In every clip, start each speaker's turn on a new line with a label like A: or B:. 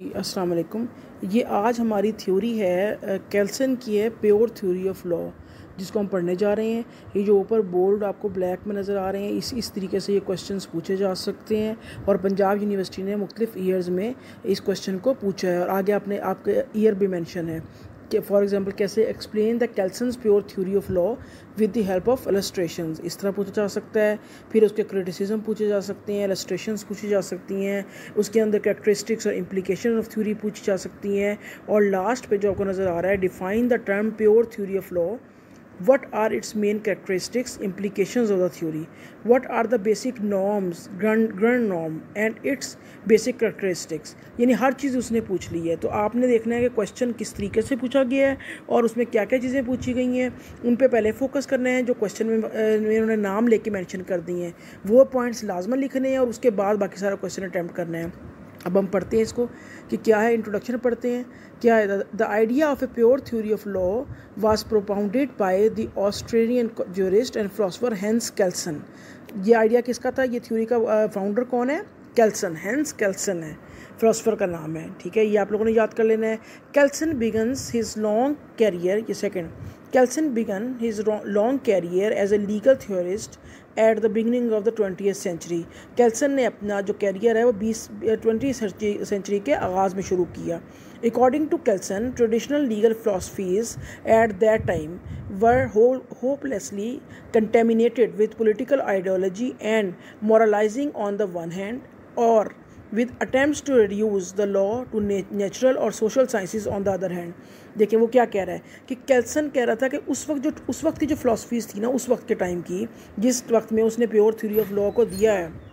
A: अस्सलाम वालेकुम। ये आज हमारी थ्योरी है केल्सन की है प्योर थ्योरी ऑफ लॉ, जिसको हम पढ़ने जा रहे हैं। ये जो ऊपर बोल्ड आपको ब्लैक में नज़र आ रहे हैं, इस तरीके से ये क्वेश्चंस पूछे जा सकते हैं और पंजाब यूनिवर्सिटी ने मुख्तलिफ ईयर्स में इस क्वेश्चन को पूछा है और आगे आपके ईयर भी मेंशन है कि फॉर एग्जांपल कैसे explain the Kelsen's pure theory of law with the help of illustrations, इस तरह पूछा जा सकता है। फिर उसके क्रिटिसिज्म पूछे जा सकते हैं, इलस्ट्रेशंस पूछी जा सकती हैं, उसके अंदर कैरेक्टरिस्टिक्स और इम्प्लीकेशन ऑफ थ्योरी पूछी जा सकती हैं। और लास्ट पे जो आपको नज़र आ रहा है, define the term pure theory of law, what are its main characteristics, implications of the theory, what are the basic norms, grand norm and its basic characteristics। यानी हर चीज़ उसने पूछ ली है। तो आपने देखना है कि क्वेश्चन किस तरीके से पूछा गया है और उसमें क्या क्या चीज़ें पूछी गई हैं, उन पे पहले फोकस करना है। जो क्वेश्चन में उन्होंने नाम लेके मेंशन कर दिए हैं वो पॉइंट्स लाजमन लिखने हैं और उसके बाद बाकी सारा क्वेश्चन अटैम्प्ट करना है। अब हम पढ़ते हैं इसको कि क्या है, इंट्रोडक्शन पढ़ते हैं। क्या है? The idea of a pure theory of law was propounded by the Australian jurist and philosopher Hans Kelsen. ये आइडिया किसका था? ये थ्योरी का फाउंडर कौन है? केल्सन, हेंस केल्सन है, फिलोसोफर का नाम है। ठीक है, ये आप लोगों ने याद कर लेना है। केल्सन बिगन्स हिज लॉन्ग कैरियर, ये second, Kelsen began his long career as a legal theorist at the beginning of the 20th century। Kelsen ने अपना जो कैरियर है वो 20th सेंचुरी के आगाज़ में शुरू किया। According to Kelsen, traditional legal philosophies at that time were hopelessly contaminated with political ideology and moralizing on the one hand, or with attempts to reduce the law to natural और social sciences on the other hand। देखिए वो क्या कह रहा है कि केल्सन कह रहा था कि उस वक्त की जो फिलॉसफीज थी ना, उस वक्त के टाइम की, जिस वक्त में उसने प्योर थ्योरी ऑफ लॉ को दिया है,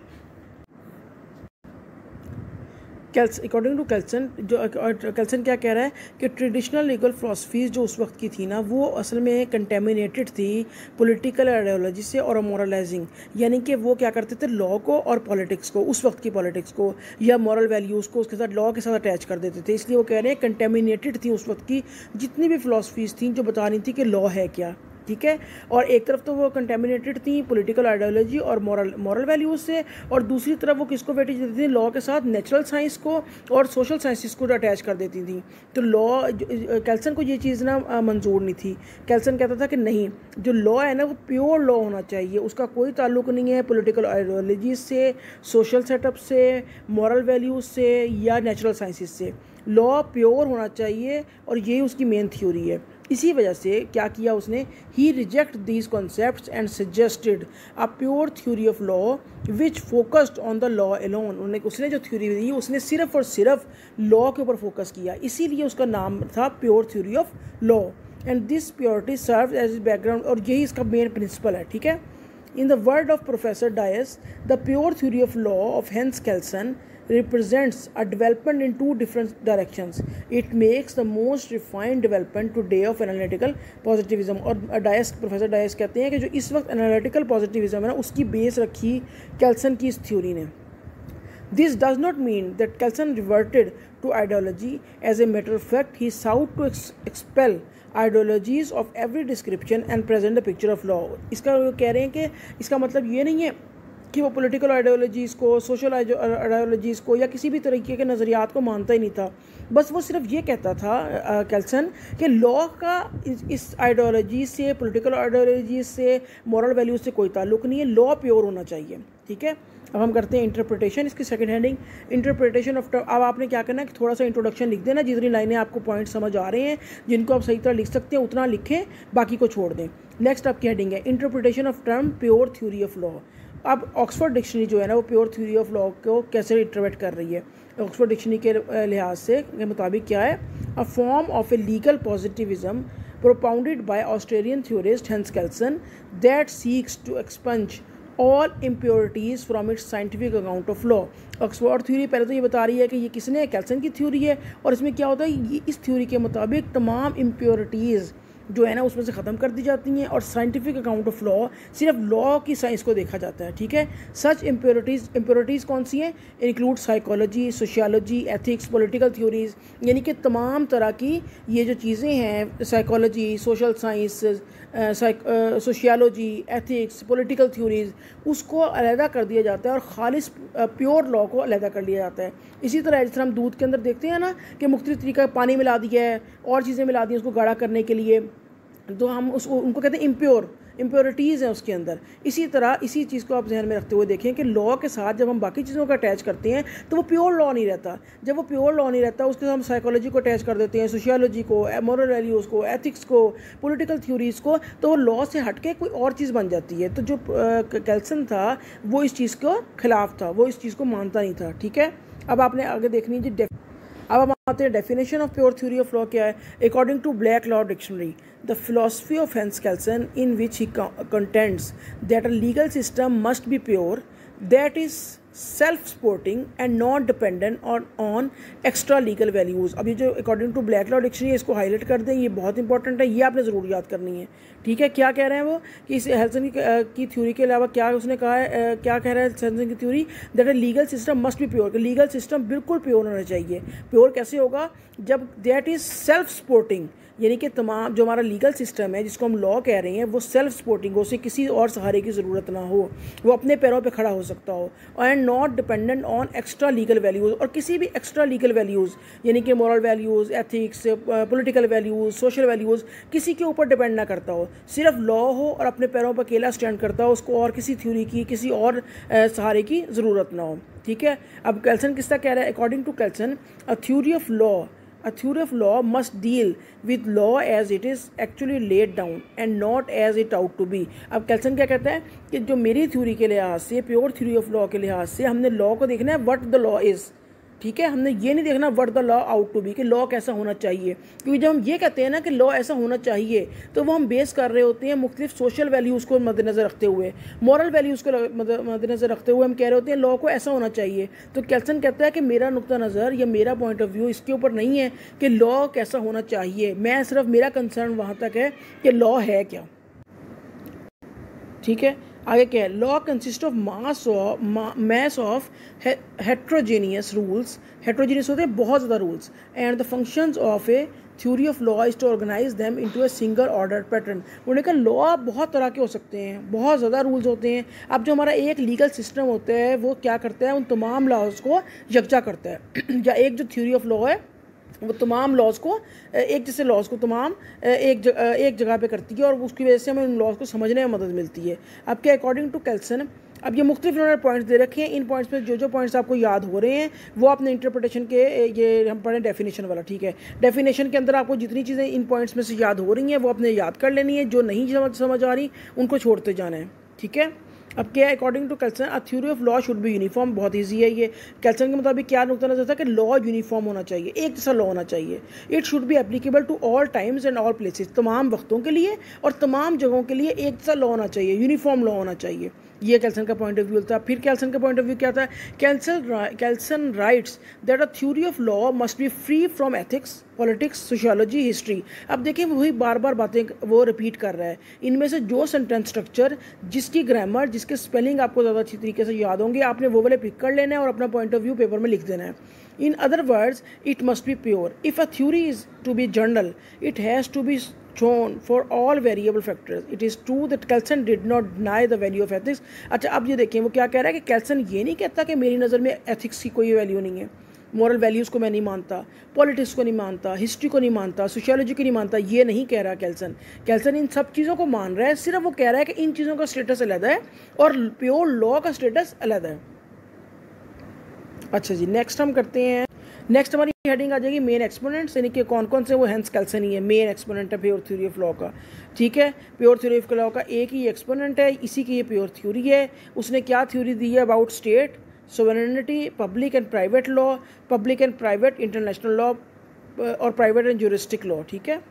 A: अकॉर्डिंग टू केल्सन, जो केल्सन क्या कह रहा है कि ट्रेडिशनल लीगल फिलॉसफीज जो उस वक्त की थी ना, वो असल में कंटेमिनेटेड थी पॉलिटिकल आइडियोलॉजी से और मॉरलाइजिंग। यानी कि वो क्या करते थे, लॉ को और पॉलिटिक्स को, उस वक्त की पॉलिटिक्स को या मॉरल वैल्यूज़ को उसके साथ लॉ के साथ अटैच कर देते थे। इसलिए वो कह रहे हैं कंटेमिनेटेड थी उस वक्त की जितनी भी फिलॉसफीज थी जो बता रही थी कि लॉ है क्या। ठीक है, और एक तरफ तो वो कंटेमिनेटेड थी पॉलिटिकल आइडियोलॉजी और मॉरल वैल्यूज़ से, और दूसरी तरफ वो किसको वेटेज देती थी, लॉ के साथ नेचुरल साइंस को और सोशल साइंसिस को अटैच कर देती थी। तो लॉ, केल्सन को ये चीज़ ना मंजूर नहीं थी। केल्सन कहता था कि नहीं, जो लॉ है ना वो प्योर लॉ होना चाहिए, उसका कोई ताल्लुक नहीं है पॉलिटिकल आइडियोलॉजी से, सोशल सेटअप से, मॉरल वैल्यूज़ से या नेचुरल साइंसिस से। लॉ प्योर होना चाहिए और यही उसकी मेन थ्योरी है। इसी वजह से क्या किया उसने, he reject these concepts and suggested a pure theory of law which focused on the law alone. उसने जो थ्योरी दी उसने सिर्फ और सिर्फ लॉ के ऊपर फोकस किया, इसीलिए उसका नाम था pure theory of law. And this purity serve as background, और यही इसका मेन प्रिंसिपल है। ठीक है, in the word of professor Dias, the pure theory of law of Hans Kelsen represents a development in two different directions. It makes the most refined development today of analytical positivism। और professor DISE कहते हैं कि जो इस वक्त analytical positivism है ना, उसकी बेस रखी केल्सन की इस थ्योरी ने। This does not mean that Kelsen reverted to ideology. As a matter of fact, he sought to expel ideologies of every description and present a picture of law। इसका वो कह रहे हैं कि इसका मतलब ये नहीं है कि वो पॉलिटिकल आइडियोलॉजीज़ को, सोशल आइडियोलॉजीज़ को या किसी भी तरीके के नज़रियात को मानता ही नहीं था। बस वो सिर्फ ये कहता था केल्सन कि लॉ का इस आइडियोलॉजी से, पॉलिटिकल आइडियोलॉजी से, मॉरल वैल्यूज से कोई ताल्लुक नहीं है, लॉ प्योर होना चाहिए। ठीक है, अब हम करते हैं इंटरप्रिटेशन। इसकी सेकंड हेडिंग इंटरप्रिटेशन ऑफ। अब आपने क्या करना है कि थोड़ा सा इंट्रोडक्शन लिख देना, जितनी लाइनें आपको पॉइंट समझ आ रहे हैं, जिनको आप सही तरह लिख सकते हैं उतना लिखें, बाकी को छोड़ दें। नेक्स्ट आपकी हेडिंग है interpretation of term pure theory of law. अब ऑक्सफोर्ड डिक्शनरी जो है ना, वो प्योर थ्योरी ऑफ लॉ को कैसे इंटरप्रेट कर रही है। ऑक्सफोर्ड डिक्शनरी के लिहाज से के मुताबिक क्या है, a form of a legal positivism propounded by Australian theorist Hans Kelsen that seeks to expunge all impurities from its scientific account of law. Oxford theory पहले तो ये बता रही है कि ये किसने, केल्सन की थ्योरी है, और इसमें क्या होता है, ये इस थ्योरी के मुताबिक तमाम इम्प्योरिटीज़ जो है ना उसमें से ख़त्म कर दी जाती हैं और साइंटिफिक अकाउंट ऑफ लॉ सिर्फ लॉ की साइंस को देखा जाता है। ठीक है, सच इम्प्योरिटीज़ कौन सी हैं? Include psychology, sociology, ethics, political theories, यानी कि तमाम तरह की ये जो चीज़ें हैं, psychology, social science, sociology, ethics, political theories, उसको अलहदा कर दिया जाता है और खालिस प्योर लॉ को अलहदा कर लिया जाता है। इसी तरह जिस तरह हम दूध के अंदर देखते हैं ना कि मुख्तलिफ तरीका पानी मिला दिया है और चीज़ें मिला दी हैं उसको गाढ़ा करने के लिए, तो हम उसको उनको कहते हैं इम्प्योरिटीज़ हैं उसके अंदर। इसी तरह इसी चीज़ को आप ध्यान में रखते हुए देखें कि लॉ के साथ जब हम बाकी चीज़ों को अटैच करते हैं तो वो प्योर लॉ नहीं रहता। जब वो प्योर लॉ नहीं रहता उसके साथ हम साइकोलॉजी को अटैच कर देते हैं, सोशियोलॉजी को, मॉरल वैल्यूज़ को, एथिक्स को, पॉलिटिकल थ्योरीज़ को, तो वो लॉ से हट के कोई और चीज़ बन जाती है। तो जो कैल्सन था वो इस चीज़ के खिलाफ था, वो इस चीज़ को मानता नहीं था। ठीक है, अब आपने आगे देखनी है अब हम आते हैं definition of pure theory of law क्या है। According to Black law dictionary, the philosophy of Hans Kelsen in which he contents that a legal system must be pure, that is self supporting and not dependent on extra legal values. अब ये जो according to Black law dictionary है इसको highlight कर दें, ये बहुत important है, ये आपने ज़रूर याद करनी है। ठीक है, क्या कह रहे हैं वो कि इस हेल्सन की थ्योरी के अलावा क्या उसने कहा है, क्या कह रहा है हेल्सन की theory, that a legal system must be pure, legal system बिल्कुल प्योर होना चाहिए। प्योर कैसे होगा? जब दैट इज़ सेल्फ सपोर्टिंग, यानी कि तमाम जो हमारा लीगल सिस्टम है जिसको हम लॉ कह रहे हैं वो सेल्फ सपोर्टिंग हो, उसे किसी और सहारे की ज़रूरत ना हो, वो अपने पैरों पे खड़ा हो सकता हो, and not dependent on extra legal values, और किसी भी एक्स्ट्रा लीगल वैल्यूज़ यानी कि moral values, ethics, political values, social values, किसी के ऊपर डिपेंड ना करता हो, सिर्फ लॉ हो और अपने पैरों पर अकेला स्टैंड करता हो, उसको और किसी थ्योरी की, किसी और सहारे की ज़रूरत ना हो। ठीक है, अब कैल्सन किस तरह कह रहा है? According to Kelsen, a theory of law must deal with law as it is actually laid down and not as it ought to be। अब कैल्सन क्या कहता है कि जो मेरी थ्योरी के लिहाज से, प्योर थ्योरी ऑफ लॉ के लिहाज से, हमने लॉ को देखना है व्हाट द लॉ इज़। ठीक है, हमने ये नहीं देखना what the law ought to be, कि लॉ कैसा होना चाहिए, क्योंकि जब हम ये कहते हैं ना कि लॉ ऐसा होना चाहिए तो वो हम बेस कर रहे होते हैं मुख्तलिफ सोशल वैल्यूज़ को मद्देनज़र रखते हुए, मॉरल वैल्यूज़ को मद्देनज़र रखते हुए हम कह रहे होते हैं लॉ को ऐसा होना चाहिए। तो कैल्सन कहता है कि मेरा नुक्ता नज़र या मेरा पॉइंट ऑफ व्यू इसके ऊपर नहीं है कि लॉ कैसा होना चाहिए, मैं सिर्फ मेरा कंसर्न वहाँ तक है कि लॉ है क्या। ठीक है, आगे क्या है? Law consist of mess of heterogeneous rules, heterogeneous होते हैं बहुत ज़्यादा rules, and the functions of a theory of law is to organise them into a single order pattern. उन्होंने कहा लॉ बहुत तरह के हो सकते हैं, बहुत ज़्यादा रूल्स होते हैं। अब जो हमारा एक लीगल सिस्टम होता है वो क्या करता है? उन तमाम लॉज को यकजा करता है या एक जो थ्योरी ऑफ लॉ है वो तमाम लॉज को, एक जैसे लॉज को तमाम एक जगह पे करती है और उसकी वजह से हमें उन लॉज को समझने में मदद मिलती है। अब क्या अकॉर्डिंग टू कैल्सन, अब ये मुख्तलिफ इन्होंने पॉइंट्स दे रखे हैं, इन पॉइंट्स में जो पॉइंट्स आपको याद हो रहे हैं वो आपने इंटरप्रिटेशन के, ये हम पढ़ें डेफिनेशन वाला। ठीक है, डेफिनेशन के अंदर आपको जितनी चीज़ें इन पॉइंट्स में से याद हो रही हैं वो आपने याद कर लेनी है, जो नहीं समझ आ रही उनको छोड़ते जाना है। ठीक है, अब क्या है? According to Kelsen, a theory of law should be uniform. बहुत ईजी है ये। कैल्सन के मुताबिक क्या नुकता नजर था कि लॉ यूनिफॉर्म होना चाहिए, एक जैसा लॉ होना चाहिए। It should be applicable to all times and all places, तमाम वक्तों के लिए और तमाम जगहों के लिए एक जैसा लॉ होना चाहिए, यूनिफॉर्म लॉ होना चाहिए। ये कैल्सन का पॉइंट ऑफ व्यू था। फिर कैल्सन का पॉइंट ऑफ व्यू क्या था? Kelsen writes that a theory of law must be free from ethics, politics, sociology, history. अब देखिए वही बार बार बातें वो रिपीट कर रहा है। इनमें से जो सेंटेंस स्ट्रक्चर, जिसकी ग्रामर, जिसके स्पेलिंग आपको ज़्यादा अच्छी तरीके से याद होंगे, आपने वो वाले पिक कर लेना है और अपना पॉइंट ऑफ व्यू पेपर में लिख देना है। In other words, it must be pure. If a theory is to be general, it has to be shown for all variable factors. It is true that Kelsen did not deny the value of ethics। अच्छा, अब ये देखें वो क्या कह रहा है कि कैल्सन ये नहीं कहता कि मेरी नज़र में एथिक्स की कोई वैल्यू नहीं है, मॉरल वैल्यूज़ को मैं नहीं मानता, पॉलिटिक्स को नहीं मानता, हिस्ट्री को नहीं मानता, सोशियोलॉजी को नहीं मानता, ये नहीं कह रहा कैल्सन। कैल्सन इन सब चीज़ों को मान रहा है, सिर्फ वो कह रहा है कि इन चीज़ों का स्टेटस अलग है और प्योर लॉ का स्टेटस अलग है। अच्छा जी, नेक्स्ट हम करते हैं, नेक्स्ट हमारी हेडिंग आ जाएगी मेन एक्सपोनेंट्स, यानी कि कौन कौन से वो हैंस कैल्सन ही है, मेन एक्सपोनेंट है प्योर थ्योरी ऑफ लॉ का। ठीक है, प्योर थ्योरी ऑफ लॉ का एक ही एक्सपोनेंट है, इसी की ये प्योर थ्योरी है। उसने क्या थ्योरी दी है? About state sovereignty, public and private law, public and private international law और प्राइवेट एंड ज्यूरिस्टिक लॉ। ठीक है,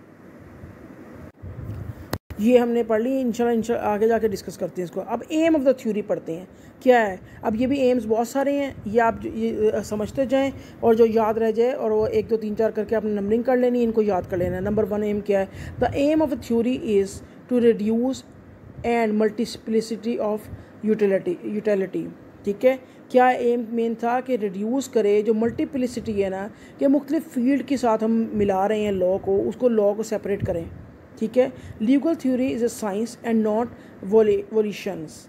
A: ये हमने पढ़ ली, इंशाल्लाह आगे जाके डिस्कस करते हैं इसको। अब एम ऑफ द थ्योरी पढ़ते हैं क्या है। अब ये भी एम्स बहुत सारे हैं, ये आप ये समझते जाएं और जो याद रह जाए, और वो 1 2 3 4 करके आपने नंबरिंग कर लेनी, इनको याद कर लेना है। नंबर 1 एम क्या है? The aim of the theory is to reduce and multiplicity of utility. ठीक है, क्या एम मेन था कि रिड्यूस करे जो मल्टीप्लिसिटी है ना, कि मुख्तलिफ फील्ड के साथ हम मिला रहे हैं लॉ को, उसको लॉ को सेपरेट करें। ठीक है, legal theory is a science and not volitions.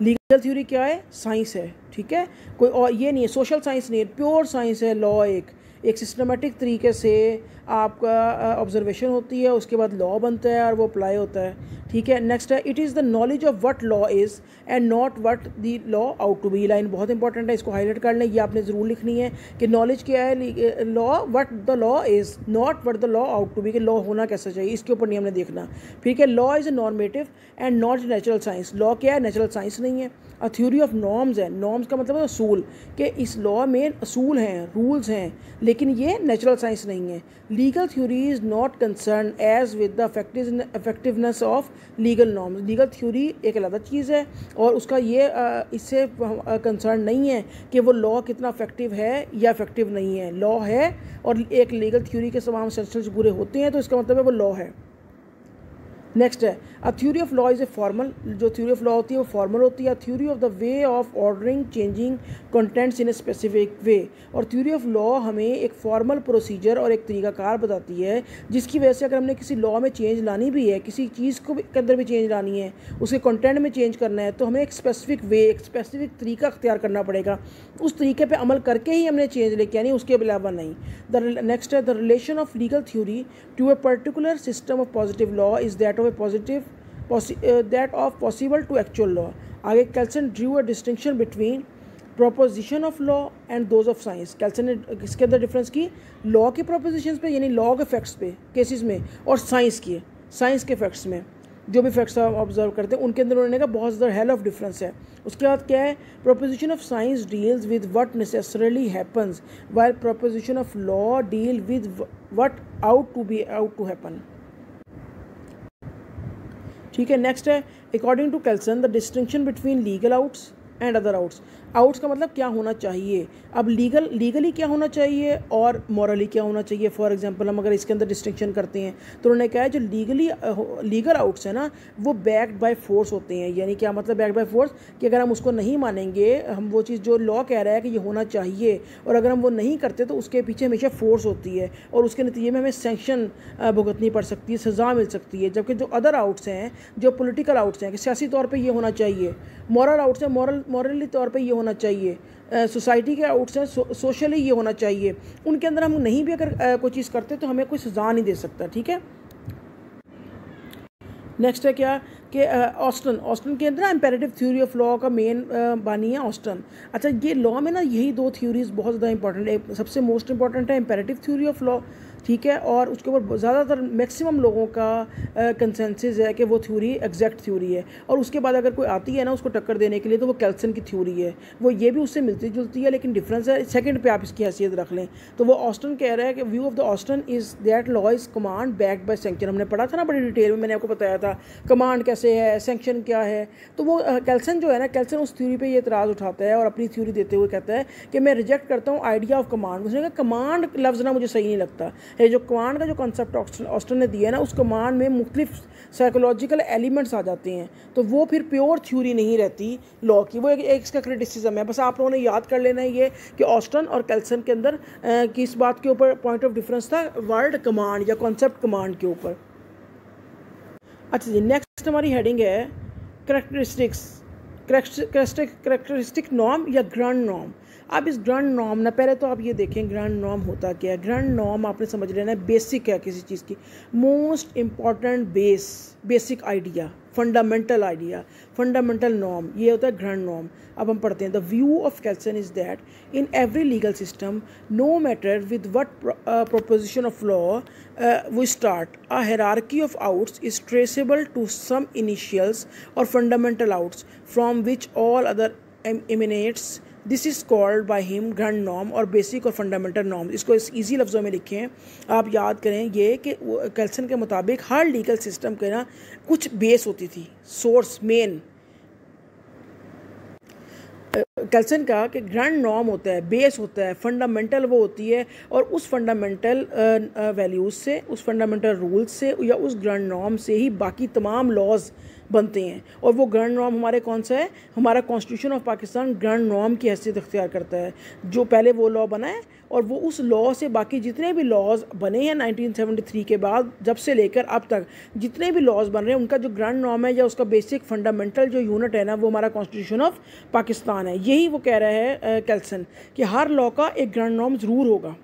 A: Legal theory क्या है? साइंस है। ठीक है, कोई और ये नहीं है, सोशल साइंस नहीं है, प्योर साइंस है। लॉ एक सिस्टमेटिक तरीके से आपका ऑब्जर्वेशन होती है, उसके बाद लॉ बनता है और वो अप्लाई होता है। ठीक है, नेक्स्ट है, it is the knowledge of what law is and not what the law ought to be. Line बहुत इंपॉर्टेंट है, इसको हाईलाइट कर लें, ये आपने ज़रूर लिखनी है कि नॉलेज क्या है, law what the law is, not what the law ought to be, कि लॉ होना कैसा चाहिए, इसके ऊपर नहीं हमने देखना। ठीक है, law is a normative and not natural science. Law क्या है? नेचुरल साइंस नहीं है। अ थ्योरी ऑफ नॉर्म्स है, नॉर्म्स का मतलब है असूल, कि इस लॉ में असूल हैं, रूल्स हैं, लेकिन ये नेचुरल साइंस नहीं है। Legal theory is not concern as with the effectiveness of legal norms. Legal theory एक अलग चीज़ है और उसका ये इससे कंसर्न नहीं है कि वो लॉ कितना इफेक्टिव है या इफेक्टिव नहीं है। लॉ है और एक लीगल थ्योरी के तमाम एसेंशियल्स पूरे होते हैं, तो इसका मतलब है वो लॉ है। नेक्स्ट है, अ theory of law is a formal. जो थ्योरी ऑफ लॉ होती है वो फॉर्मल होती है। Theory of the way of ordering changing contents in a specific way. और थ्योरी ऑफ लॉ हमें एक फॉर्मल प्रोसीजर और एक तरीकाकार बताती है, जिसकी वजह से अगर हमने किसी लॉ में चेंज लानी भी है, किसी चीज़ को के अंदर भी चेंज लानी है, उसके कंटेंट में चेंज करना है, तो हमें एक स्पेसिफिक वे, एक स्पेसिफिक तरीका अख्तियार करना पड़ेगा। उस तरीके पर अमल करके ही हमने चेंज लेके आनी, उसके अलावा नहीं। नेक्स्ट है, the relation of legal theory to a particular system of positive law is that of a positive that of possible to actual law। आगे Kelsen drew a distinction between proposition of law and those of science. Kelsen ने इसके अंदर difference की law के propositions पे, यानी law के facts पे केसेस में, और साइंस के फैक्ट्स में, जो भी फैक्ट्स आप ऑब्जर्व करते हैं उनके अंदर उन्होंने कहा बहुत ज़्यादा हेल ऑफ डिफरेंस है। उसके बाद क्या है, proposition of science deals with what necessarily happens while proposition of law deal with what ought to happen. ठीक है, नेक्स्ट है, according to Kelsen the distinction between legal oughts and other oughts. Oughts का मतलब क्या होना चाहिए, अब legally क्या होना चाहिए और मॉरली क्या होना चाहिए। फॉर एग्जांपल हम अगर इसके अंदर डिस्टिंक्शन करते हैं तो उन्होंने कहा है जो लीगल आउट्स है ना, वो बैक्ड बाय फोर्स होते हैं। यानी क्या मतलब बैक्ड बाय फोर्स, कि अगर हम उसको नहीं मानेंगे, हम वो चीज़ जो लॉ कह रहा है कि ये होना चाहिए, और अगर हम वो नहीं करते तो उसके पीछे हमेशा फोर्स होती है और उसके नतीजे में हमें सैंक्शन भुगतनी पड़ सकती है, सज़ा मिल सकती है। जबकि जो अदर आउट्स हैं, जो पॉलिटिकल आउट्स हैं, कि सियासी तौर पर ये होना चाहिए, मॉरल आउट्स हैं, मॉरली तौर पर ये होना चाहिए, सोसाइटी के आउट्स हैं, सोशली ये होना चाहिए, उनके अंदर हम नहीं भी अगर कोई चीज़ करते तो हमें कोई सज़ा नहीं दे सकता। ठीक है, नेक्स्ट है क्या कि ऑस्टन के अंदर इंपेरेटिव थ्योरी ऑफ लॉ का मेन बानी है ऑस्टन। अच्छा, ये लॉ में ना यही 2 थ्योरीज बहुत ज़्यादा इंपॉर्टेंट है। सबसे मोस्ट इंपॉर्टेंट है इंपेरेटिव थ्योरी ऑफ लॉ, ठीक है, और उसके ऊपर ज़्यादातर मैक्सिमम लोगों का कंसेंसस है कि वो थ्योरी एग्जैक्ट थ्योरी है। और उसके बाद अगर कोई आती है ना उसको टक्कर देने के लिए, तो वो कैल्सन की थ्योरी है, वो ये भी उससे मिलती जुलती है, लेकिन डिफरेंस है सेकंड पे आप इसकी हैसियत रख लें। तो वो ऑस्टन कह रहा है कि view of the Austin is that law is command backed by sanction. हमने पढ़ा था ना बड़ी डिटेल में, मैंने आपको बताया था कमांड कैसे है, सैंक्शन क्या है। तो वो कैल्सन जो है ना, कैल्सन उस थ्योरी पे ये एतराज़ उठाता है और अपनी थ्योरी देते हुए कहता है कि मैं रिजेक्ट करता हूँ आइडिया ऑफ कमांड। उसने कहा कमांड लफ्ज़ ना मुझे सही नहीं लगता है। जो कमांड का जो कॉन्सेप्ट ऑस्टन ने दिया है ना, उस कमांड में मुख्तलिफ साइकोलॉजिकल एलिमेंट्स आ जाते हैं, तो वो फिर प्योर थ्योरी नहीं रहती लॉ की। वो एक इसका क्रिटिसिज्म है। बस आप लोगों ने याद कर लेना है ये कि ऑस्टन और कैल्सन के अंदर किस बात के ऊपर पॉइंट ऑफ डिफरेंस था, वर्ड कमांड या कॉन्सेप्ट कमांड के ऊपर। अच्छा जी, नेक्स्ट हमारी हेडिंग है करेक्टरिस्टिक नॉर्म या ग्रांड नॉर्म। अब इस ग्रांड नॉर्म ना, पहले तो आप ये देखें ग्रांड नॉर्म होता क्या है। ग्रांड नॉर्म आपने समझ लेना है बेसिक है किसी चीज़ की, most important basic idea, fundamental norm, ये होता है ग्रांड नॉर्म। अब हम पढ़ते हैं, the view of Kelsen is that in every legal system no matter with what proposition of law we start a hierarchy of oughts is traceable to some initials or fundamental oughts from which all other emanates। This is called by him grand norm or basic or fundamental norm. इसको इस easy लफ्ज़ों में लिखें, आप याद करें ये कि कैल्सन के मुताबिक हर लीगल सिस्टम के ना कुछ बेस होती थी, सोर्स मेन। कैल्सन का कि ग्रैंड नॉर्म होता है, बेस होता है, फंडामेंटल वो होती है, और उस फंडामेंटल वैल्यूज़ से, उस फंडामेंटल रूल्स से या उस ग्रैंड नॉर्म से ही बाकी तमाम लॉज बनते हैं। और वो ग्रैंड नॉर्म हमारे कौन सा है? हमारा constitution of Pakistan grand norm की हैसियत इख्तियार करता है। जो पहले वो लॉ बना है और वो उस लॉ से बाकी जितने भी लॉज बने हैं 1973 के बाद, जब से लेकर अब तक जितने भी लॉज बन रहे हैं, उनका जो ग्रैंड नॉर्म है या उसका बेसिक फंडामेंटल जो यूनिट है ना, वो हमारा कॉन्स्टिट्यूशन ऑफ पाकिस्तान है। यही वो कह रहा है कैल्सन कि हर लॉ का एक ग्रैंड नॉर्म ज़रूर होगा।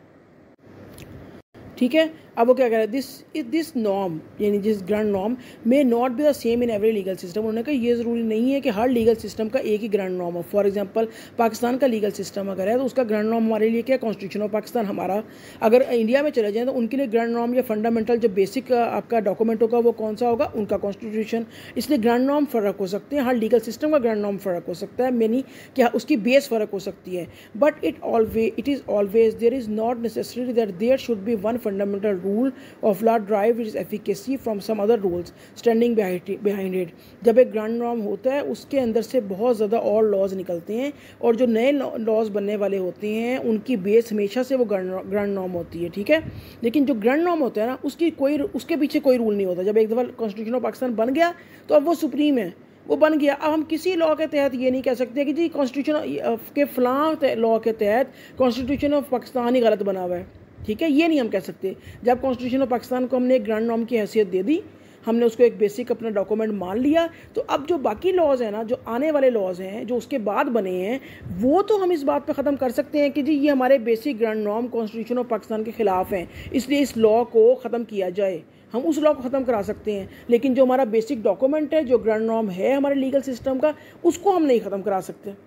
A: ठीक है, अब वो क्या कह रहा है? दिस नॉर्म यानी जिस ग्रैंड नॉर्म में not be the same in every legal system. उन्होंने कहा ये ज़रूरी नहीं है कि हर लीगल सिस्टम का एक ही ग्रैंड नॉर्म हो। फॉर एग्जांपल पाकिस्तान का लीगल सिस्टम अगर है तो उसका ग्रैंड नॉर्म हमारे लिए क्या है? कॉन्स्टिट्यूशन ऑफ पाकिस्तान हमारा। अगर इंडिया में चले जाएँ तो उनके लिए ग्रैंड नॉर्म या फंडामेंटल जो बेसिक आपका डॉक्यूमेंट होगा वो कौन सा होगा? उनका कॉन्स्टिट्यूशन। इसलिए ग्रैंड नॉर्म फ़र्क हो सकते हैं, हर लीगल सिस्टम का ग्रैंड नॉर्म फ़र्क हो सकता है, मैनी क्या उसकी बेस फ़र्क हो सकती है। But it is always there is not necessary that there should be one fundamental rule of drive its efficacy from some other rules standing behind it। जब एक ग्रैंड नॉर्म होता है उसके अंदर से बहुत ज़्यादा और लॉज निकलते हैं, और जो नए लॉज बनने वाले होते हैं उनकी बेस हमेशा से वो ग्रैंड नॉर्म होती है। ठीक है, लेकिन जो ग्रैंड नॉर्म होता है ना उसके पीछे कोई रूल नहीं होता। जब एक दफ़ा कॉन्स्टिट्यूशन ऑफ पाकिस्तान बन गया तो अब वो सुप्रीम है, वो बन गया। अब हम किसी लॉ के तहत ये नहीं कह सकते कि जी कॉन्स्टिट्यूशन के फ़लाँ लॉ के तहत कॉन्स्टिट्यूशन ऑफ पाकिस्तान ही गलत बना हुआ है। ठीक है, ये नहीं हम कह सकते। जब कॉन्स्टिट्यूशन ऑफ पाकिस्तान को हमने एक ग्रैंड नॉर्म की हैसियत दे दी, हमने उसको एक बेसिक अपना डॉक्यूमेंट मान लिया, तो अब जो बाकी लॉज हैं ना, जो आने वाले लॉज हैं जो उसके बाद बने हैं, वो तो हम इस बात पे ख़त्म कर सकते हैं कि जी ये हमारे basic grand norm constitution of Pakistan के ख़िलाफ़ हैं, इसलिए इस लॉ को ख़त्म किया जाए। हम उस लॉ को ख़त्म करा सकते हैं, लेकिन जो हमारा बेसिक डॉक्यूमेंट है, जो ग्रैंड नॉर्म है हमारे लीगल सिस्टम का, उसको हम नहीं ख़त्म करा सकते।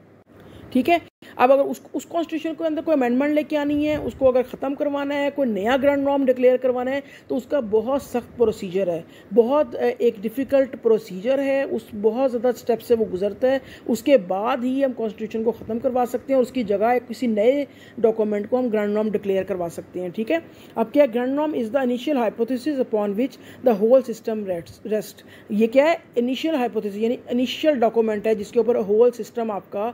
A: ठीक है, अब अगर उस कॉन्स्टिट्यूशन के अंदर कोई अमेंडमेंट लेके आनी है, उसको अगर ख़त्म करवाना है, कोई नया ग्रैंड नॉर्म डिक्लेयर करवाना है, तो उसका बहुत सख्त प्रोसीजर है, बहुत एक डिफ़िकल्ट प्रोसीजर है, उस बहुत ज़्यादा स्टेप से वो गुजरता है। उसके बाद ही हम कॉन्स्टिट्यूशन को ख़त्म करवा सकते हैं और उसकी जगह किसी नए डॉक्यूमेंट को हम ग्रैंड नॉर्म डिक्लेयर करवा सकते हैं। ठीक है, अब क्या grand norm is the initial hypothesis upon which the whole system rest. ये क्या है? इनिशियल हाइपोथेसिस यानी इनिशियल डॉक्यूमेंट है जिसके ऊपर होल सिस्टम आपका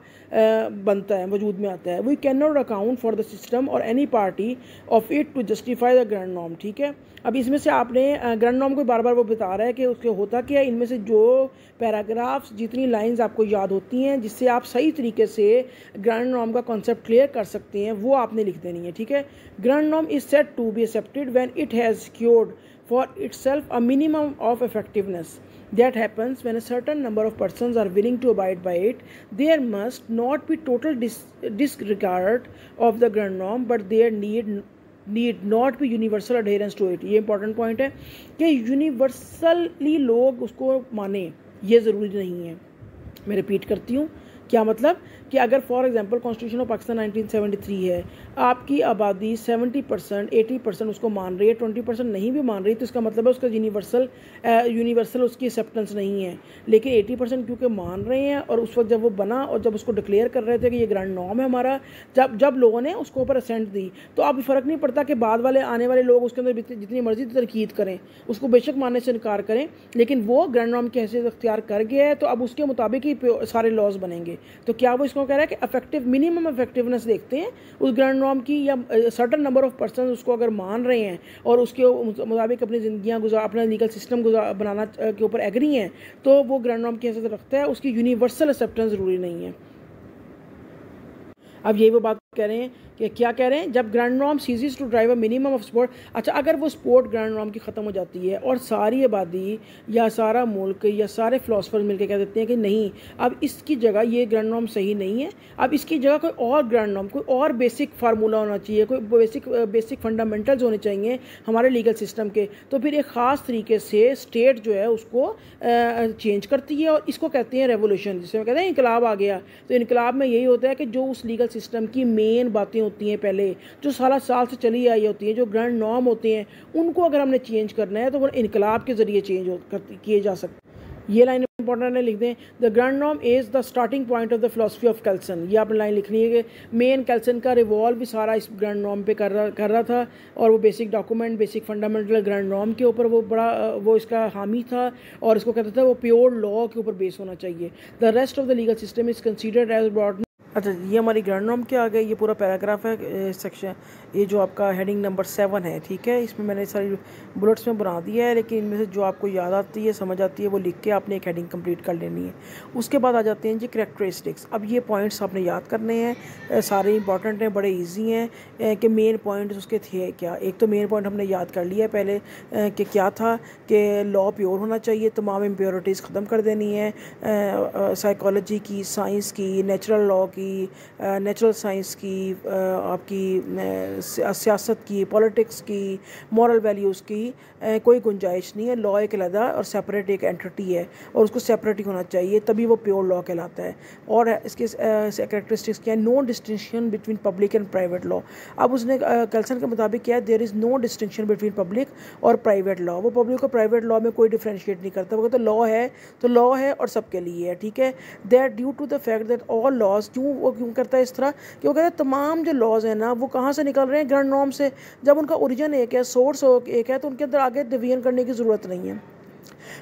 A: बनता है, वजूद में आता है। We can not account for the system or any party of it to justify the grand norm. ठीक है, अब इसमें से आपने ग्रैंड नॉर्म को बार बार वो बता रहा है कि उसके होता क्या है। इनमें से जो पैराग्राफ्स, जितनी लाइंस आपको याद होती हैं जिससे आप सही तरीके से ग्रैंड नॉर्म का कॉन्सेप्ट क्लियर कर सकते हैं, वो आपने लिख देनी है। ठीक है, grand norm is said to be accepted when it has secured for itself a minimum of effectiveness. That happens when a certain number of persons are willing to abide by it. There must not be total disregard of the grand norm, but there need not be universal adherence to it. ये important point है कि universally लोग उसको माने, ये ज़रूरी नहीं है। मैं रिपीट करती हूँ, क्या मतलब कि अगर for example constitution of Pakistan 1973 है, आपकी आबादी 70% 80% उसको मान रही है, 20% नहीं भी मान रही, तो इसका मतलब है उसका यूनिवर्सल उसकी एक्सेप्टेंस नहीं है। लेकिन 80% क्योंकि मान रहे हैं, और उस वक्त जब वो बना और जब उसको डिक्लेयर कर रहे थे कि ये ग्रैंड नॉर्म है हमारा, जब लोगों ने उसको ऊपर असेंट दी, तो अब फ़र्क नहीं पड़ता कि बाद वाले आने वाले लोग उसके अंदर जितनी मर्जी तनकीद करें, उसको बेशक मानने से इनकार करें, लेकिन वो ग्रैंड नॉर्म की हैसियत अख्तियार कर गया है, तो अब उसके मुताबिक ही सारे लॉज बनेंगे। तो क्या वो इसको कह रहा है कि इफेक्टिव मिनिमम इफेक्टिवनेस देखते हैं उस ग्रैंड नॉर्म की, या सर्टन नंबर ऑफ पर्सन उसको अगर मान रहे हैं और उसके मुताबिक अपनी ज़िंदगियाँ अपना लीगल सिस्टम बनाना के ऊपर एग्री हैं, तो वो ग्रैंड नॉर्म की हैसियत रखता है। उसकी यूनिवर्सल एक्सेप्टेंस ज़रूरी नहीं है। अब यही वो बात कह रहे हैं कि क्या कह रहे हैं, जब grand norm ceases to drive a minimum of support. अच्छा, अगर वो सपोर्ट ग्रैंड नॉर्म की ख़त्म हो जाती है और सारी आबादी या सारा मुल्क या सारे फ़िलासफ़र मिलकर कह देते हैं कि नहीं, अब इसकी जगह ये ग्रैंड नॉर्म सही नहीं है, अब इसकी जगह कोई और ग्रैंड नॉर्म, कोई और बेसिक फार्मूला होना चाहिए, कोई बेसिक फंडामेंटल्स होने चाहिए हमारे लीगल सिस्टम के, तो फिर एक ख़ास तरीके से स्टेट जो है उसको चेंज करती है, और इसको कहते हैं रेवोल्यूशन, जिसमें कहते हैं इनकलाब आ गया। तो इनकलाब में यही होता है कि जो उस लीगल सिस्टम की मेन बातें होती हैं, पहले जो सारा साल से चली आई होती हैं, जो ग्रैंड नॉर्म होते हैं, उनको अगर हमने चेंज करना है तो वो इनकलाब के ज़रिए चेंज किए जा सकते हैं। ये लाइन इंपॉर्टेंट है, लिख दें। The grand norm is the starting point of the philosophy of Kelsen. ये आपने लाइन लिखनी है कि मेन कैल्सन का रिवॉल्व भी सारा इस ग्रैंड नॉर्म पे कर रहा था, और वो basic document, basic fundamental grand norm के ऊपर वो इसका हामी था, और इसको कहता था वो प्योर लॉ के ऊपर बेस होना चाहिए। The rest of the legal system is considered as broad. अच्छा, ये हमारी ग्रैंड नॉर्म के आ गए, ये पूरा पैराग्राफ है सेक्शन, ये जो आपका हेडिंग नंबर 7 है, ठीक है। इसमें मैंने सारी बुलेट्स में बना दिया है, लेकिन इनमें से जो आपको याद आती है, समझ आती है, वो लिख के आपने एक हेडिंग कंप्लीट कर लेनी है। उसके बाद आ जाते हैं जी करैक्टरिस्टिक्स। अब ये पॉइंट्स आपने याद करने हैं, सारे इंपॉर्टेंट हैं, बड़े ईजी हैं कि मेन पॉइंट्स उसके थे क्या। एक तो मेन पॉइंट हमने याद कर लिया है पहले कि क्या था कि लॉ प्योर होना चाहिए, तमाम इम्प्योरिटीज़ ख़त्म कर देनी है, साइकोलॉजी की, साइंस की, नेचुरल लॉ की, नेचुरल साइंस की, आपकी सियासत की, पॉलिटिक्स की, मॉरल वैल्यूज़ की कोई गुंजाइश नहीं है। लॉ एक अलग और सेपरेट एक एंटिटी है, और उसको सेपरेट ही होना चाहिए, तभी वो प्योर लॉ कहलाता है। और इसके कैरेक्टरिस्टिक्स क्या है? No distinction between public and private law. अब उसने कैल्सन के मुताबिक क्या है? There is no distinction between public और प्राइवेट लॉ। वो पब्लिक और प्राइवेट लॉ में कोई डिफ्रेंशिएट नहीं करता, वो कहता लॉ है तो लॉ है और सबके लिए है, ठीक है। That due to the fact that all laws, क्यों करता है इस तरह? कि वो कहता है तमाम जो लॉज हैं ना, वो कहाँ से निकल रहे हैं? ग्रैंड नॉर्म से। जब उनका ओरिजिन एक है, सोर्स एक है, तो उनके अंदर आगे डिवीजन करने की ज़रूरत नहीं है।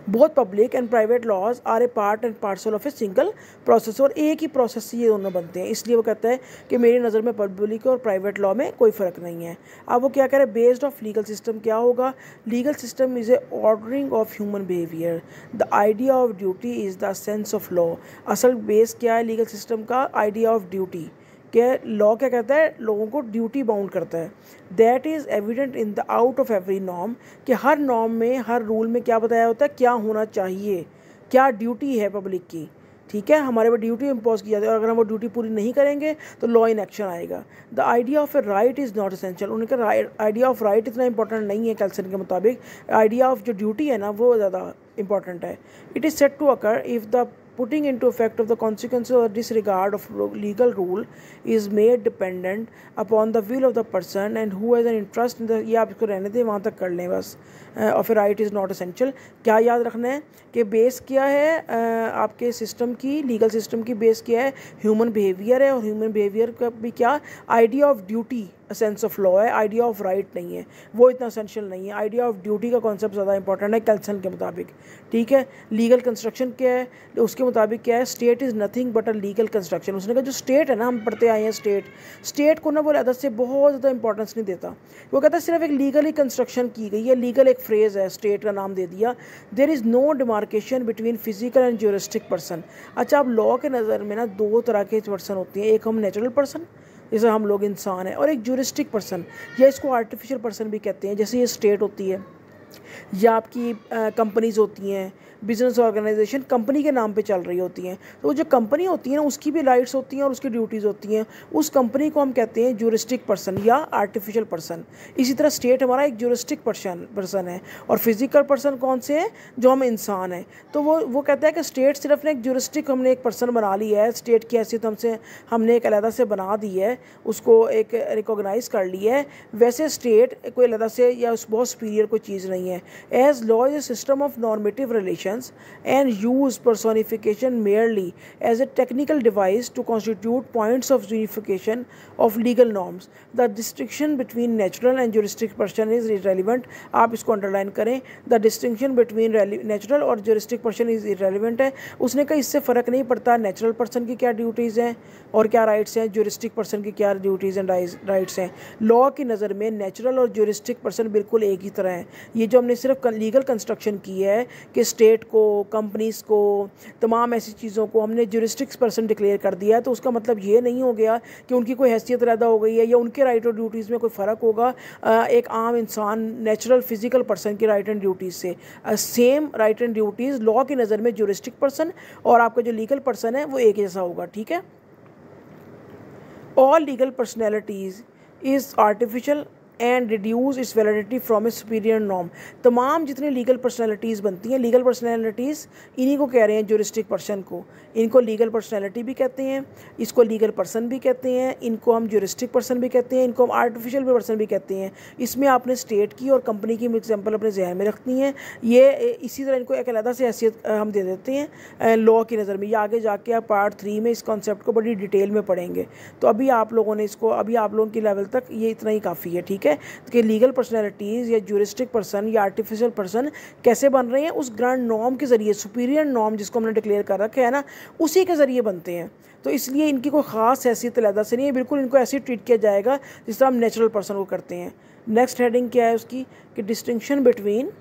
A: Both public and private laws are a part and parcel of a single process, और एक ही प्रोसेस से ये दोनों बनते हैं। इसलिए वो कहता है कि मेरी नज़र में पब्लिक और प्राइवेट लॉ में कोई फ़र्क नहीं है। अब वो क्या कह रहे हैं? बेस्ड ऑफ लीगल सिस्टम क्या होगा? Legal system is a ordering of human behaviour. The idea of duty is the sense of law. असल बेस क्या है लीगल सिस्टम का? Idea of duty. क्या लॉ क्या कहता है? लोगों को ड्यूटी बाउंड करता है। That is evident in the out of every norm, कि हर नॉर्म में, हर रूल में क्या बताया होता है? क्या होना चाहिए, क्या ड्यूटी है पब्लिक की, ठीक है। हमारे पर ड्यूटी इम्पोज की जाती है, और अगर हम वो ड्यूटी पूरी नहीं करेंगे तो लॉ इन एक्शन आएगा। The idea of A right is not essential. उनका आइडिया ऑफ राइट इतना इंपॉर्टेंट नहीं है कैल्सन के मुताबिक। आइडिया ऑफ जो ड्यूटी है ना, वो ज़्यादा इंपॉर्टेंट है। It is set to occur if the putting into effect of the consequences or disregard of legal rule is made dependent upon the will of the person and who has an interest in the, ये आप इसको रहने दें, वहाँ तक कर लें बस। Of A right is not essential. क्या याद रखना है कि बेस क्या है आपके सिस्टम की, लीगल सिस्टम की बेस क्या है? ह्यूमन बिहेवियर है, और ह्यूमन बिहेवियर का भी क्या? Idea of duty, sense of law है, आइडिया ऑफ राइट नहीं है, वो इतना एसेंशियल नहीं है। आइडिया ऑफ ड्यूटी का कॉन्सेप्ट ज़्यादा इंपॉर्टेंट है कैल्सन के मुताबिक, ठीक है। लीगल कंस्ट्रक्शन क्या है? उसके मुताबिक क्या है? State is nothing but a legal construction. उसने कहा जो स्टेट है ना, हम पढ़ते आए हैं स्टेट को ना वो अदद से बहुत ज़्यादा इंपॉर्टेंस नहीं देता। वो कहता है सिर्फ एक लीगल ही कंस्ट्रक्शन की गई है, लीगल एक फ्रेज़ है, स्टेट का नाम दे दिया। There is no demarcation between physical and juristic person. अच्छा, अब लॉ के नज़र में ना दो तरह के पर्सन होते हैं, एक हम नेचुरल पर्सन जैसे हम लोग इंसान हैं, और एक ज्यूरिस्टिक पर्सन, या इसको आर्टिफिशियल पर्सन भी कहते हैं। जैसे ये स्टेट होती है, या आपकी कंपनीज़ होती हैं, बिजनेस ऑर्गेनाइजेशन कंपनी के नाम पे चल रही होती हैं। तो जो कंपनी होती है ना, उसकी भी राइट्स होती हैं और उसकी ड्यूटीज़ होती हैं। उस कंपनी को हम कहते हैं ज्यूरिस्टिक पर्सन या आर्टिफिशियल पर्सन। इसी तरह स्टेट हमारा एक ज्यूरिस्टिक पर्सन है, और फिजिकल पर्सन कौन से हैं? जो हम इंसान हैं। तो वो कहता है कि स्टेट सिर्फ ने एक ज्यूरिस्टिक, हमने एक पर्सन बना ली है, स्टेट की हैसियत हमने एक अलहदा से बना दी है, उसको एक रिकॉग्नाइज़ कर लिया है। वैसे स्टेट कोई अलहदा से या बहुत सुपीरियर कोई चीज़ नहीं है। As law is a system of normative relations and use personification merely as a technical device to constitute points of unification of legal norms. The distinction between natural and juristic person is irrelevant. आप इसको underline करें। The distinction between natural और juristic person is irrelevant है। उसने कहा इससे फ़र्क नहीं पड़ता नेचुरल पर्सन की क्या ड्यूटीज़ हैं और क्या राइट्स हैं, juristic पर्सन की क्या ड्यूटीज़ एंड राइट्स हैं। लॉ की नज़र में नेचुरल और juristic पर्सन बिल्कुल एक ही तरह हैं। ये जो हमने सिर्फ लीगल कंस्ट्रक्शन की है कि स्टेट को, कंपनीज़ को, तमाम ऐसी चीज़ों को हमने ज्यूरिस्टिक्स पर्सन डिक्लेयर कर दिया है, तो उसका मतलब ये नहीं हो गया कि उनकी कोई हैसियत पैदा हो गई है या उनके राइट और ड्यूटीज़ में कोई फ़र्क होगा एक आम इंसान नेचुरल फिजिकल पर्सन की राइट एंड ड्यूटीज़ से। Same right and duties law की नज़र में ज्यूरिस्टिक पर्सन और आपका जो लीगल पर्सन है वो एक जैसा होगा, ठीक है। All legal personalities is artificial and reduce it's validity from A superior norm. तमाम जितनी लीगल पर्सनैलिटीज़ बनती हैं, लीगल पर्सनैलिटीज़ इन्हीं को कह रहे हैं ज्यूरिस्टिक पर्सन को। इनको लीगल पर्सनैलिटी भी कहते हैं, इसको लीगल पर्सन भी कहते हैं, इनको हम ज्यूरिस्टिक पर्सन भी कहते हैं, इनको हम आर्टिफिशियल पर्सन भी कहते हैं। इसमें आपने स्टेट की और कंपनी की एग्जाम्पल अपने जहन में रखनी है। ये इसी तरह इनको एक अलग से हैसियत हम दे देते हैं लॉ की नज़र में। ये आगे जाके आप पार्ट 3 में इस कॉन्सेप्ट को बड़ी डिटेल में पढ़ेंगे। तो अभी आप लोगों ने इसको, अभी आप लोगों की लेवल तक ये इतना ही काफ़ी है, ठीक है। कि लीगल पर्सनैलिटीज़ या ज्यूरिस्टिक पर्सन या आर्टिफिशियल पर्सन कैसे बन रहे हैं, उस ग्रांड नॉर्म के ज़रिए, सुपीरियर नॉर्म जिसको हमने डिक्लेयर कर रखा है ना, उसी के ज़रिए बनते हैं। तो इसलिए इनकी कोई ख़ास हैसियत अलग से नहीं है, बिल्कुल इनको ऐसे ट्रीट किया जाएगा जिस तरह हम नेचुरल पर्सन को करते हैं। नेक्स्ट हेडिंग क्या है उसकी, कि डिस्टिंक्शन बिटवीन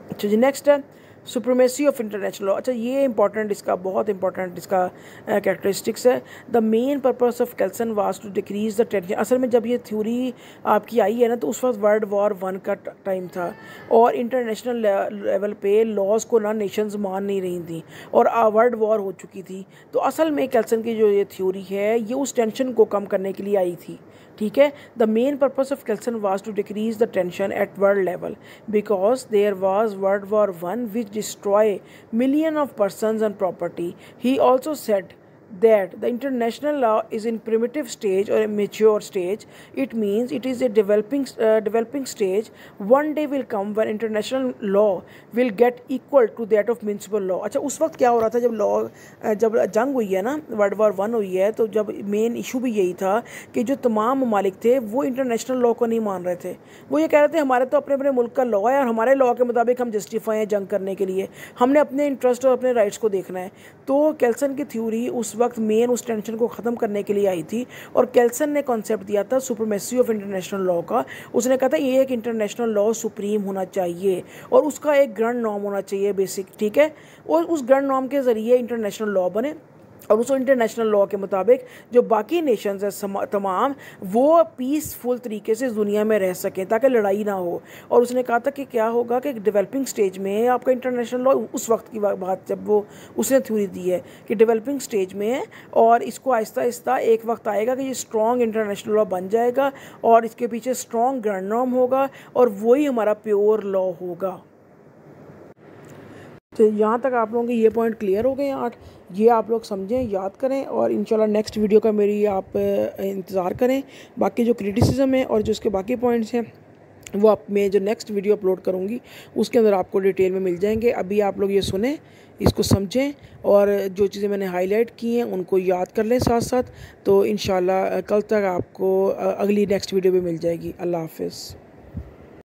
A: अच्छा जी, नेक्स्ट है सुप्रीमेसी ऑफ इंटरनेशनल लॉ। अच्छा, ये इंपॉर्टेंट, इसका बहुत इंपॉर्टेंट इसका कैरेक्टरिस्टिक्स है। The main purpose of Kelsen was to decrease the tension. असल में जब ये थ्योरी आपकी आई है ना, तो उस वक्त वर्ल्ड वॉर 1 का टाइम था और इंटरनेशनल लेवल पे लॉज को ना नेशंस मान नहीं रही थी और वर्ल्ड वॉर हो चुकी थी। तो असल में केल्सन की जो ये थ्योरी है, ये उस टेंशन को कम करने के लिए आई थी, ठीक है। The main purpose of Kelsen was to decrease the tension at world level because there was world war 1 which destroy million of persons and property. He also said that the international law is in primitive stage or a mature stage. It means it is a developing stage. One day will come when international law will get equal to that of municipal law. अच्छा, उस वक्त क्या हो रहा था जब जंग हुई है ना, वर्ल्ड वॉर 1 हुई है, तो जब मेन इशू भी यही था कि जो तमाम ममालिक थे वो इंटरनेशनल लॉ को नहीं मान रहे थे। वो ये कह रहे थे हमारे तो अपने अपने मुल्क का लॉ है और हमारे लॉ के मुताबिक हम जस्टिफाई हैं जंग करने के लिए, हमने अपने इंटरेस्ट और अपने राइट्स को देखना है। तो केल्सन की थ्योरी उस वक्त मेन उस टेंशन को ख़त्म करने के लिए आई थी और केल्सन ने कॉन्सेप्ट दिया था सुप्रीमेसी ऑफ इंटरनेशनल लॉ का। उसने कहा था ये एक इंटरनेशनल लॉ सुप्रीम होना चाहिए और उसका एक ग्रैंड नॉर्म होना चाहिए बेसिक, ठीक है। और उस ग्रैंड नॉर्म के ज़रिए इंटरनेशनल लॉ बने और उस इंटरनेशनल लॉ के मुताबिक जो बाकी नेशंस हैं तमाम, वो पीसफुल तरीके से दुनिया में रह सकें ताकि लड़ाई ना हो। और उसने कहा था कि क्या होगा कि डेवलपिंग स्टेज में आपका इंटरनेशनल लॉ, उस वक्त की बात जब वो उसने थ्योरी दी है कि डेवलपिंग स्टेज में है और इसको आहिस्ता आहिस्ता एक वक्त आएगा कि ये स्ट्रॉन्ग इंटरनेशनल लॉ बन जाएगा और इसके पीछे स्ट्रॉन्ग ग्रैंड नॉर्म होगा और वही हमारा प्योर लॉ होगा। तो यहाँ तक आप लोगों के ये पॉइंट क्लियर हो गए हैं 8, ये आप लोग समझें, याद करें और इंशाल्लाह नेक्स्ट वीडियो का मेरी आप इंतज़ार करें। बाकी जो क्रिटिसिज्म है और जो उसके बाकी पॉइंट्स हैं वो आप मैं जो नेक्स्ट वीडियो अपलोड करूँगी उसके अंदर आपको डिटेल में मिल जाएंगे। अभी आप लोग ये सुने, इसको समझें और जो चीज़ें मैंने हाईलाइट की हैं उनको याद कर लें साथ साथ। तो इंशाल्लाह कल तक आपको अगली नेक्स्ट वीडियो भी मिल जाएगी। अल्लाह हाफ़िज़।